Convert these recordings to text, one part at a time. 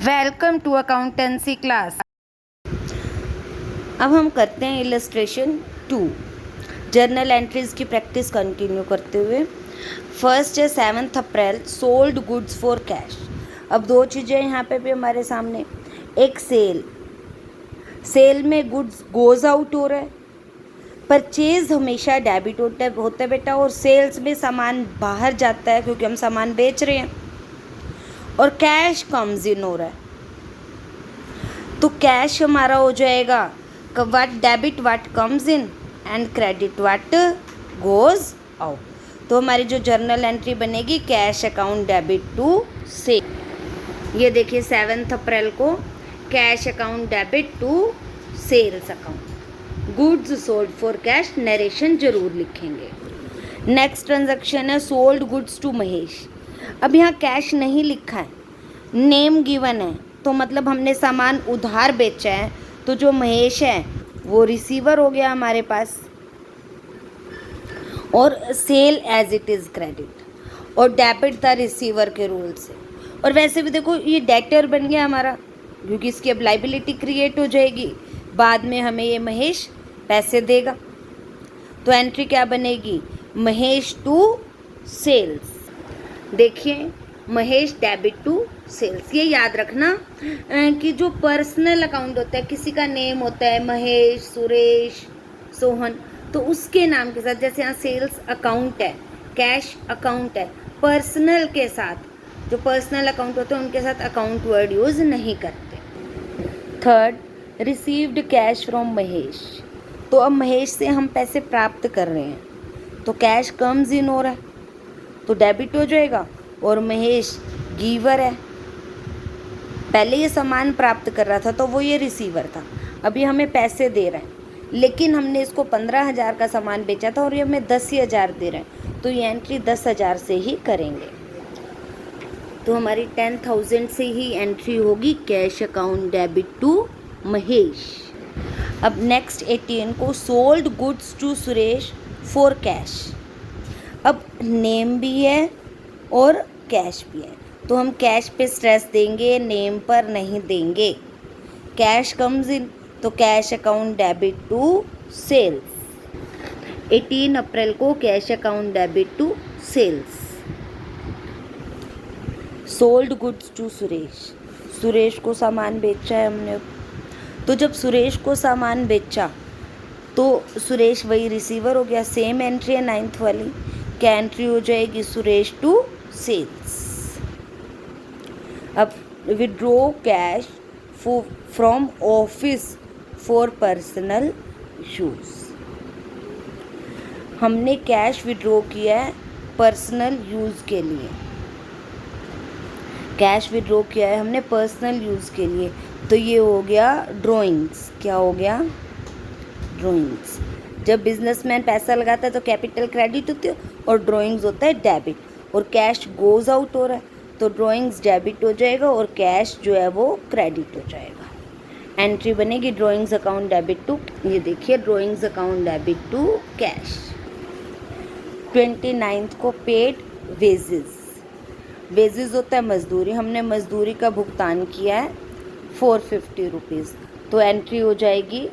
Welcome to accountancy class. अब हम करते हैं इलस्ट्रेशन 2, जर्नल एंट्रीज की प्रैक्टिस कंटिन्यू करते हुए। फर्स्ट है 7 अप्रैल, सोल्ड गुड्स फॉर कैश। अब दो चीज़ें यहाँ पे भी हमारे सामने, एक सेल में गुड्स गोज आउट हो रहा है, परचेज हमेशा डेबिट होता है बेटा, और सेल्स में सामान बाहर जाता है क्योंकि हम सामान बेच रहे हैं, और कैश कम्स इन हो रहा है। तो कैश हमारा हो जाएगा what debit what comes in and credit what goes out. तो हमारी जो जर्नल एंट्री बनेगी, cash account debit to sale. ये देखिए 7 अप्रैल को cash account debit to sales account, goods sold for cash, narration जरूर लिखेंगे। नेक्स्ट ट्रांजैक्शन है सोल्ड गुड्स टू महेश। अब यहाँ कैश नहीं लिखा है, नेम गिवन है, तो मतलब हमने सामान उधार बेचा है, तो जो महेश है वो रिसीवर हो गया हमारे पास, और sale as it is credit, और डेबिट था रिसीवर के रूल से। और वैसे भी देखो ये डेटर बन गया हमारा, क्योंकि इसकी अब लाइबिलिटी क्रिएट हो जाएगी, बाद में हमें ये महेश पैसे देगा। तो एंट्री क्या बनेगी, महेश टू सेल्स। देखिए महेश डेबिट टू सेल्स। ये याद रखना कि जो पर्सनल अकाउंट होता है, किसी का नेम होता है महेश, सुरेश, सोहन, तो उसके नाम के साथ, जैसे यहाँ सेल्स अकाउंट है, कैश अकाउंट है, पर्सनल के साथ जो पर्सनल अकाउंट होते हैं उनके साथ अकाउंट वर्ड यूज़ नहीं करते। Third, received cash from Mahesh. तो अब महेश से हम पैसे प्राप्त कर रहे हैं, तो कैश कम्स इन हो रहा है, तो डेबिट हो जाएगा, और महेश गिवर है, पहले ये सामान प्राप्त कर रहा था तो वो ये रिसीवर था, अभी हमें पैसे दे रहा है, लेकिन हमने इसको 15,000 का सामान बेचा था और ये हमें 10,000 दे रहे हैं, तो ये एंट्री 10,000 से ही करेंगे। तो हमारी 10,000 से ही एंट्री होगी cash account debit to Mahesh. अब नेक्स्ट 18 को sold goods to Suresh for cash. अब नेम भी है और कैश भी है, तो हम कैश पे स्ट्रेस देंगे, नेम पर नहीं देंगे। कैश कम्स इन, तो cash account debit to sales. 18 April को cash account debit to sales. Sold goods to Suresh. Suresh को सामान बेचा है हमने, तो जब सुरेश को सामान बेचा तो सुरेश वही रिसीवर हो गया। सेम एंट्री है 9th वाली, क्या एंट्री हो जाएगी, सुरेश टू सेल्स। अब withdraw cash from office for personal use. हमने कैश विड्रॉ किया है पर्सनल यूज़ के लिए, कैश विड्रॉ किया है हमने पर्सनल यूज़ के लिए, तो ये हो गया ड्राइंग्स। क्या हो गया, ड्राइंग्स। जब बिजनेसमैन पैसा लगाता है तो कैपिटल क्रेडिट होती है और ड्राइंग्स होता है डेबिट, और कैश गोज आउट हो रहा है तो ड्राइंग्स डेबिट हो जाएगा और कैश जो है वो क्रेडिट हो जाएगा। एंट्री बनेगी ड्राइंग्स अकाउंट डेबिट टू, ये देखिए drawings account debit to cash. 29 को पेड वेजेस। वेजेस होता है मजदूरी, हमने मजदूरी का भुगतान किया है 450 रुपीज़, तो एंट्री हो जाएगी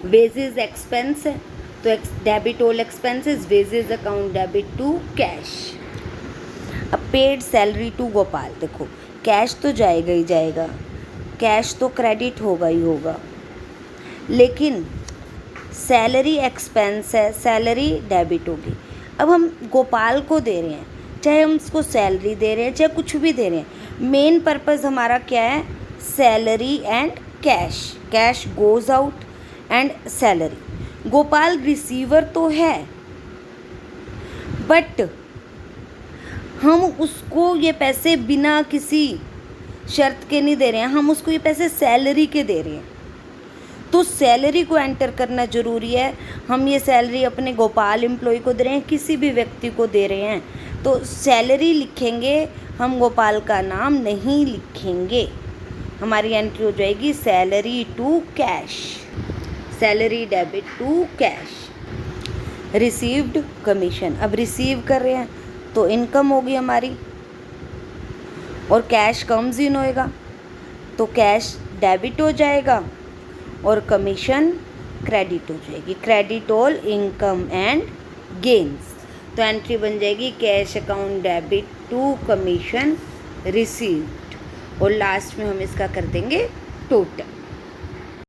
वेजेस एक्सपेंस है, तो debit all expenses, wages account debit to cash. अब पेड सैलरी टू गोपाल, देखो कैश तो जाएगा ही जाएगा, कैश तो क्रेडिट होगा ही होगा, लेकिन सैलरी एक्सपेंस है, सैलरी डेबिट होगी। अब हम गोपाल को दे रहे हैं, चाहे हम उसको सैलरी दे रहे हैं चाहे कुछ भी दे रहे हैं, मेन पर्पस हमारा क्या है, salary and cash. Cash goes out and salary. Gopal receiver तो है, बट हम उसको ये पैसे बिना किसी शर्त के नहीं दे रहे हैं, हम उसको ये पैसे सैलरी के दे रहे हैं, तो सैलरी को एंटर करना ज़रूरी है। हम ये सैलरी अपने गोपाल एम्प्लॉय को दे रहे हैं, किसी भी व्यक्ति को दे रहे हैं, तो सैलरी लिखेंगे, हम गोपाल का नाम नहीं लिखेंगे। हमारी एंट्री हो जाएगी salary to cash, salary debit to cash. Received commission, अब रिसीव कर रहे हैं तो इनकम होगी हमारी, और कैश कम्स इन होएगा, तो कैश डेबिट हो जाएगा और कमीशन क्रेडिट हो जाएगी। Credit all income and gains, तो एंट्री बन जाएगी cash account debit to commission received, और लास्ट में हम इसका कर देंगे टोटल।